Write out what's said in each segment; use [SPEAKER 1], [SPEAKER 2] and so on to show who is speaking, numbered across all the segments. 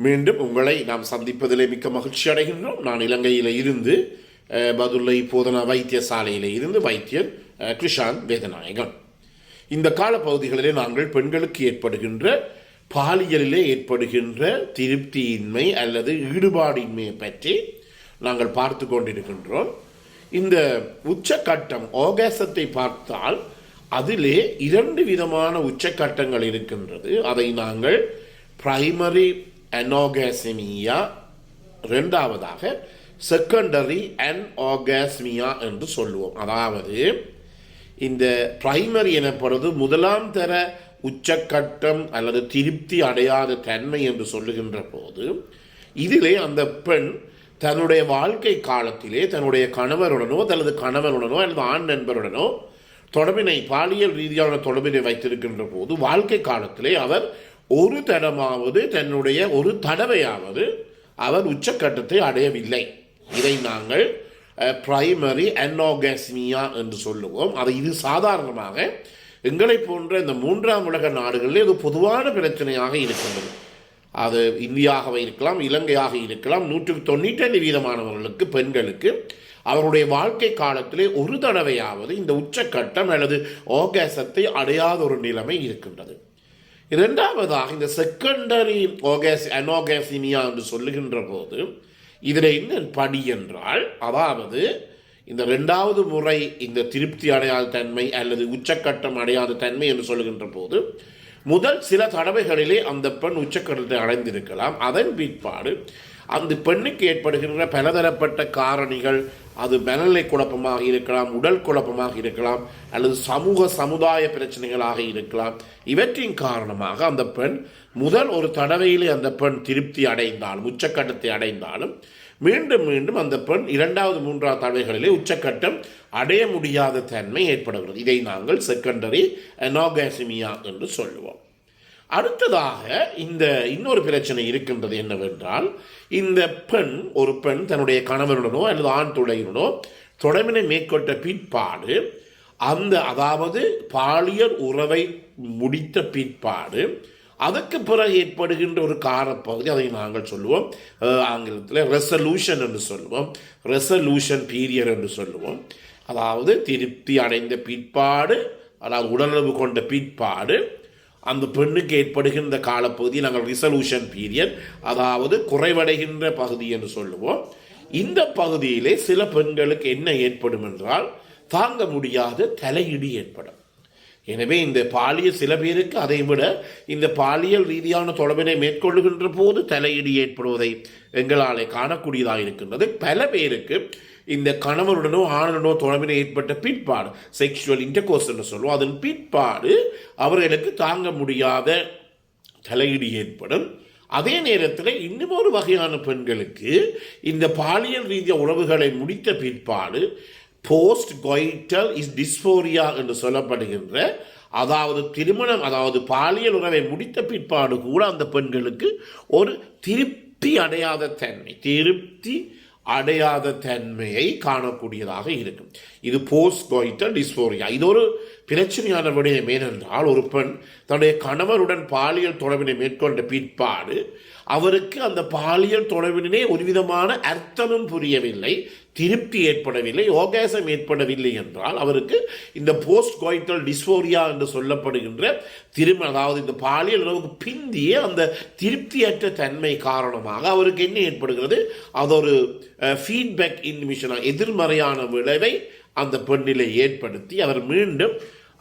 [SPEAKER 1] மீண்டும் உங்களை நாம் சந்திப்பதிலே மிக்க மகிழ்ச்சி அடைகின்றோம். நான் இலங்கையில் இருந்து பதுளை போதனா வைத்தியசாலையில் இருந்து வைத்தியர் கிருஷாந்த் வேதநாயகன். இந்த காலப்பகுதிகளிலே நாங்கள் பெண்களுக்கு ஏற்படுகின்ற பாலியலிலே ஏற்படுகின்ற திருப்தியின்மை அல்லது ஈடுபாடின்மையை பற்றி நாங்கள் பார்த்து கொண்டிருக்கின்றோம். இந்த உச்சக்கட்டம் ஆகாசத்தை பார்த்தால் அதிலே 2 விதமான உச்சக்கட்டங்கள் இருக்கின்றது. அதை நாங்கள் பிரைமரி அனாகாஸ்மியா, இரண்டாவதாக செகண்டரி அன்ஆகாஸ்மியா என்று சொல்லுவோம். அதாவது இந்த பிரைமரி எனப்படுவது முதலாம் தர உச்சக்கட்டம் அல்லது திருப்தி அடையாத தன்மை என்று சொல்லுகின்ற போது இதிலே அந்த பெண் தன்னுடைய வாழ்க்கை காலத்திலே தன்னுடைய கணவருடனோ தனது கணவனுடனோ அல்லது ஆண் நண்பருடனோ தொடர்பினை பாலியல் ரீதியான தொடர்பினை வைத்திருக்கின்ற போது வாழ்க்கை காலத்திலே அவர் ஒரு தடவையாவது அவர் உச்சக்கட்டத்தை அடையவில்லை. இதை நாங்கள் பிரைமரி அன்ஆகாஸ்மியா என்று சொல்லுவோம். இது சாதாரணமாக எங்களை போன்ற இந்த 3ஆம் உலக நாடுகளில் இது பொதுவான பிரச்சனையாக இருக்கின்றது. அது இந்தியாவாக இருக்கலாம், இலங்கையாக இருக்கலாம். 195% பெண்களுக்கு அவருடைய வாழ்க்கை காலத்திலே ஒரு தடவையாவது இந்த உச்சக்கட்டம் அல்லது ஆகாசத்தை அடையாத ஒரு நிலைமை இருக்கின்றது. இரண்டாவதாக இந்த செகண்டரி அனாகாஸ்மியா என்று சொல்லுகின்ற போது இதில் என்ன படி என்றால், அதாவது இந்த 2வது முறை இந்த திருப்தி அடையாத தன்மை அல்லது உச்சக்கட்டம் அடையாத தன்மை என்று சொல்லுகின்ற போது முதல் சில தடவைகளிலே அந்த பெண் உச்சக்கட்டத்தை அடைந்திருக்கலாம். அதன் பிற்பாடு அந்த பெண்ணுக்கு ஏற்படுகின்ற பலதரப்பட்ட காரணிகள், அது மனநிலை குழப்பமாக இருக்கலாம், உடல் குழப்பமாக இருக்கலாம், அல்லது சமுதாய பிரச்சனைகளாக இருக்கலாம். இவற்றின் காரணமாக அந்த பெண் முதல் ஒரு தடவையிலே அந்த பெண் திருப்தி அடைந்தாலும் உச்சக்கட்டத்தை அடைந்தாலும் மீண்டும் மீண்டும் அந்த பெண் 2வது 3வது தடவைகளிலே உச்சக்கட்டம் அடைய முடியாத தன்மை ஏற்படுகிறது. இதை நாங்கள் செகண்டரி அனாகாஸ்மியா என்று சொல்லுவோம். அடுத்ததாக இந்த இன்னொரு பிரச்சனை இருக்கின்றது. என்னவென்றால், இந்த ஒரு பெண் தன்னுடைய கணவனுடனோ அல்லது ஆண் துணையுடனோ தொடர்பினை மேற்கொண்ட பிற்பாடு அதாவது பாலியல் உறவை முடித்த பிற்பாடு அதற்கு பிறகு ஏற்படுகின்ற ஒரு காலப்பகுதி, அதை நாங்கள் சொல்லுவோம் ஆங்கிலத்தில் ரெசல்யூஷன் என்று சொல்லுவோம், ரெசல்யூஷன் பீரியட் என்று சொல்லுவோம். அதாவது திருப்தி அடைந்த பிற்பாடு, அதாவது உடலுறவு கொண்ட பிற்பாடு அந்த பெண்ணுக்கு ஏற்படுகின்ற காலப்பகுதி நாங்கள் ரிசல்யூஷன் பீரியட், அதாவது குறைவடைகின்ற பகுதி என்று சொல்லுவோம். இந்த பகுதியிலே சில பெண்களுக்கு என்ன ஏற்படும் என்றால், தாங்க முடியாத தலையிடி ஏற்படும். எனவே இந்த பாலியல் சில பேருக்கு அதை விட இந்த பாலியல் ரீதியான தொடர்பினை மேற்கொள்ளுகின்ற போது தலையிடி ஏற்படுவதை எங்களாலே காணக்கூடியதாக இருக்கின்றது. பல பேருக்கு இந்த கணவருடனோ ஆணுடனோ தொடர்பினை ஏற்பட்ட பிற்பாடு செக்ஷுவல் இன்டர்கோர்ஸ் என்று சொல்லுவோம், அதன் பிற்பாடு அவர்களுக்கு தாங்க முடியாத தலையீடு ஏற்படும். அதே நேரத்தில் இன்னும் ஒரு வகையான பெண்களுக்கு இந்த பாலியல் ரீதிய உறவுகளை முடித்த பிற்பாடு போஸ்ட் கொய்டல் டிஸ்போரியா என்று சொல்லப்படுகின்ற, அதாவது திருமணம், அதாவது பாலியல் உறவை முடித்த பிற்பாடு கூட அந்த பெண்களுக்கு ஒரு திருப்தி அடையாத தன்மையை காணக்கூடியதாக இருக்கும். இது போஸ்ட் கொய்டல் டிஸ்போரியா. இது ஒரு பிரச்சனையான விடயம். ஏனென்றால், ஒரு பெண் தன்னுடைய கணவருடன் பாலியல் தொடர்பினை மேற்கொண்ட பிற்பாடு அவருக்கு அந்த பாலியல் தொடர்பினே ஒரு விதமான அர்த்தமும் புரியவில்லை, திருப்தி ஏற்படவில்லை, ஆகாசம் ஏற்படவில்லை என்றால் அவருக்கு இந்த போஸ்ட் கொய்டல் டிஸ்போரியா என்று சொல்லப்படுகின்ற அதாவது இந்த பாலியல் உறவுக்கு பிந்திய அந்த திருப்தியற்ற தன்மை காரணமாக அவருக்கு என்ன ஏற்படுகிறது, அது ஒரு ஃபீட்பேக் இன்மிஷனாக எதிர்மறையான விளைவை அந்த பெண்ணிலே ஏற்படுத்தி அவர் மீண்டும்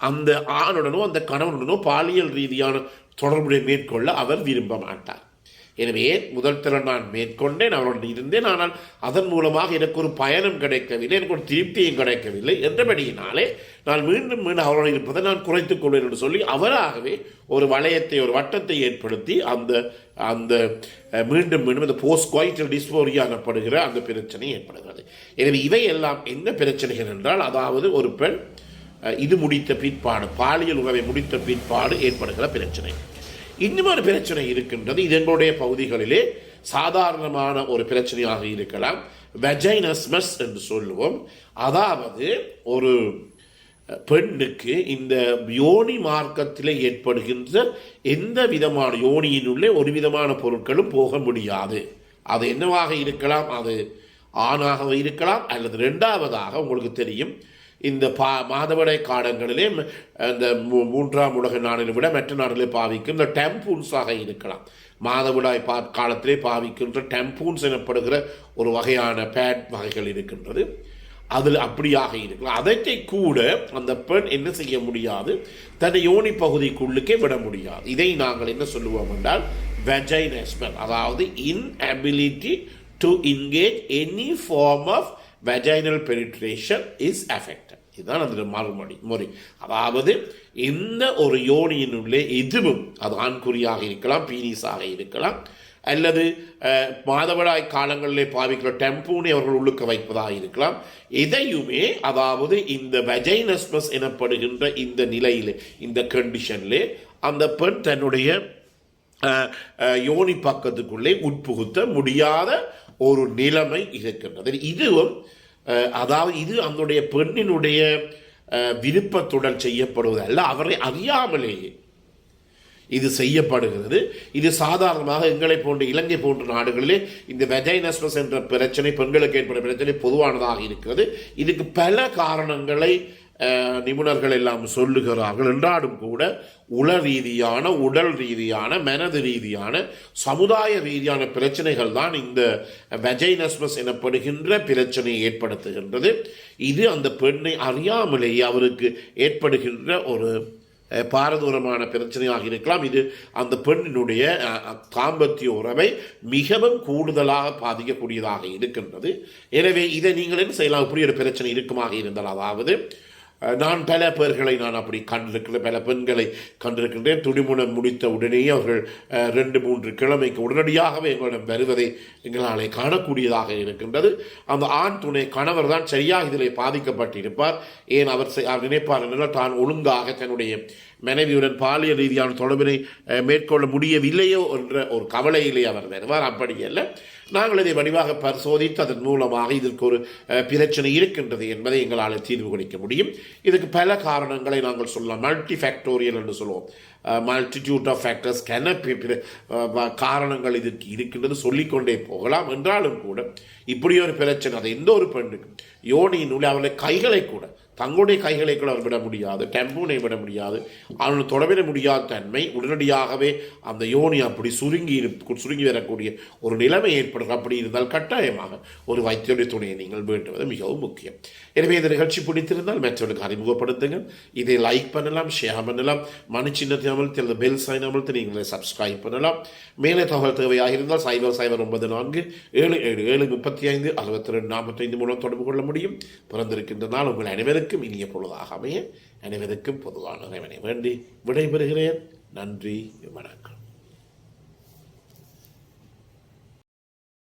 [SPEAKER 1] அந்த ஆணுடனோ அந்த கணவனுடனோ பாலியல் ரீதியான தொடர்புடைய மேற்கொள்ள அவர் விரும்ப மாட்டார். எனவே முதல் தர நான் மேற்கொண்டேன், அவருடன் இருந்தேன், ஆனால் அதன் மூலமாக எனக்கு ஒரு பயணம் கிடைக்கவில்லை, எனக்கு ஒரு திருப்தியும் கிடைக்கவில்லை என்றபடியினாலே நான் மீண்டும் அவருடன் இருப்பதை நான் குறைத்துக் கொள்வேன் என்று சொல்லி அவராகவே ஒரு வட்டத்தை ஏற்படுத்தி அந்த மீண்டும் இந்த போஸ்ட் கொய்டல் டிஸ்போரியா எனப்படுகிற அந்த பிரச்சனை ஏற்படுகிறது. எனவே இவை எல்லாம் என்ன பிரச்சனைகள் என்றால், அதாவது ஒரு பெண் இது முடித்த பிற்பாடு பாலியல் உறவை முடித்த பிற்பாடு ஏற்படுகிற பிரச்சனை. இன்னும் ஒரு பிரச்சனை இருக்கின்றது. இது எங்களுடைய பகுதிகளிலே சாதாரணமான ஒரு பிரச்சனையாக இருக்கலாம். வெஜைனஸ்மஸ் என்று சொல்லுவோம். அதாவது ஒரு பெண்ணுக்கு இந்த யோனி மார்க்கத்தில் ஏற்படுகின்ற எந்த விதமான யோனியினுள்ளே ஒரு விதமான பொருட்களும் போக முடியாது. அது என்னவாக இருக்கலாம், அது ஆணாக இருக்கலாம், அல்லது ரெண்டாவதாக உங்களுக்கு தெரியும் இந்த மாதவிடாய் காலங்களிலே இந்த 3ஆம் உலக நாடுகளை விட மற்ற நாடுகளில் பாவிக்கும் இந்த டெம்பூன்ஸாக இருக்கலாம். மாதவிடாய் காலத்திலே பாவிக்கின்ற டெம்பூன்ஸ் எனப்படுகிற ஒரு வகையான பேட் வகைகள் இருக்கின்றது. அதில் அப்படியாக இருக்கலாம். அதற்றை கூட அந்த பெண் என்ன செய்ய முடியாது, தன்னை யோனி பகுதிக்குள்ளுக்கே விட முடியாது. இதை நாங்கள் என்ன சொல்லுவோம் என்றால் வெஜைனஸ்மல், அதாவது inability to engage any form of vaginal penetration is affected. இதுதான் அந்த மறுமொழி. அதாவது எந்த ஒரு யோனியினுள்ளே எதுவும், அது ஆண்குறியாக இருக்கலாம், பீனிஸாக இருக்கலாம், அல்லது மாதவிடாய் காலங்களிலே பாவிக்கிற டெம்பூனை அவர்கள் உள்ளுக்க வைப்பதாக இருக்கலாம், எதையுமே, அதாவது இந்த வெஜைனஸ்மஸ் எனப்படுகின்ற இந்த நிலையிலே, இந்த கண்டிஷன்லே அந்த பெண் தன்னுடைய யோனி பக்கத்துக்குள்ளே உட்புகுத்த முடியாத ஒரு நிலைமை இருக்கின்றது. இதுவும் அதாவது இது அந்த பெண்ணினுடைய விருப்பத்துடன் செய்யப்படுவதல்ல, அவரை அறியாமலேயே இது செய்யப்படுகிறது. இது சாதாரணமாக எங்களை போன்ற இலங்கை போன்ற நாடுகளிலே இந்த வெஜைனஸ்மஸ் என்ற பிரச்சனை, பெண்களுக்கு ஏற்படும் பிரச்சனை பொதுவானதாக இருக்கிறது. இதுக்கு பல காரணங்களை நிபுணர்கள் எல்லாம் சொல்லுகிறார்கள் என்றாலும் கூட உள ரீதியான, உடல் ரீதியான, மனது ரீதியான, சமுதாய ரீதியான பிரச்சனைகள் தான் இந்த வெஜைனஸ்மஸ் எனப்படுகின்ற பிரச்சனையை ஏற்படுத்துகின்றது. இது அந்த பெண்ணை அறியாமலேயே அவருக்கு ஏற்படுகின்ற ஒரு பாரதூரமான பிரச்சனையாக இருக்கலாம். இது அந்த பெண்ணினுடைய தாம்பத்திய உறவை மிகவும் கூடுதலாக பாதிக்கக்கூடியதாக இருக்கின்றது. எனவே இதை நீங்கள் என்ன செய்யலாம், இப்படி ஒரு பிரச்சனை இருக்குமாக இருந்தால், அதாவது நான் பல பேர்களை அப்படி கண்டிருக்கிறேன், பல பெண்களை கண்டிருக்கின்றேன். துடிமுனம் முடித்த உடனேயே அவர்கள் 2-3 கிழமைக்கு உடனடியாகவே எங்களிடம் வருவதை எங்களால் காணக்கூடியதாக இருக்கின்றது. அந்த ஆண் துணை கணவர் தான் சரியாக இதில் பாதிக்கப்பட்டிருப்பார். ஏன் அவர் நினைப்பார் என்றால் தான் ஒழுங்காக தன்னுடைய மனைவியுடன் பாலியல் ரீதியான தொடர்பினை மேற்கொள்ள முடியவில்லையோ என்ற ஒரு கவலையிலே அவர் வருவார். அப்படி அல்ல, நாங்கள் இதை வடிவாக பரிசோதித்து அதன் மூலமாக இதற்கு ஒரு பிரச்சனை இருக்கின்றது என்பதை எங்களால் தீர்வு கொடுக்க முடியும். இதுக்கு பல காரணங்களை நாங்கள் சொல்லலாம். மல்டி ஃபேக்டோரியல் என்று சொல்லுவோம். மல்டிடியூட் ஆஃப் ஃபேக்டர்ஸ் காரணங்கள் இதற்கு இருக்கின்றது, சொல்லிக்கொண்டே போகலாம். என்றாலும் கூட இப்படி ஒரு பிரச்சனை அதை எந்த ஒரு பெண்ணுக்கும் யோனியினுள்ளே அவருடைய கைகளை கூட, தங்களுடைய கைகளை கூட அவர் விட முடியாது, டெம்பூனை விட முடியாது, அவர்கள் தொடவிட முடியாத தன்மை, உடனடியாகவே அந்த யோனி அப்படி சுருங்கி வரக்கூடிய ஒரு நிலைமை ஏற்படுகிறது. அப்படி இருந்தால் கட்டாயமாக ஒரு வைத்தியருடைய துணையை நீங்கள் வேண்டுவது மிகவும் முக்கியம். எனவே இந்த நிகழ்ச்சி பிடித்திருந்தால் மற்றவர்களுக்கு அறிமுகப்படுத்துங்கள். இதை லைக் பண்ணலாம், ஷேர் பண்ணலாம், மணி சின்னத்தை அமர்த்தி அல்லது பெல் சைன் அமர்த்தி நீங்களே சப்ஸ்கிரைப் பண்ணலாம். மேலே தகவல் தேவையாக இருந்தால் 0094-7735-62-45 மூலம் தொடர்பு கொள்ள முடியும். பிறந்திருக்கின்ற நாள் உங்கள் அனைவருக்கும் இனிய பொழுதாக அமைய அனைவருக்கும் பொதுவான இறைவனை வேண்டி விடைபெறுகிறேன். நன்றி, வணக்கம்.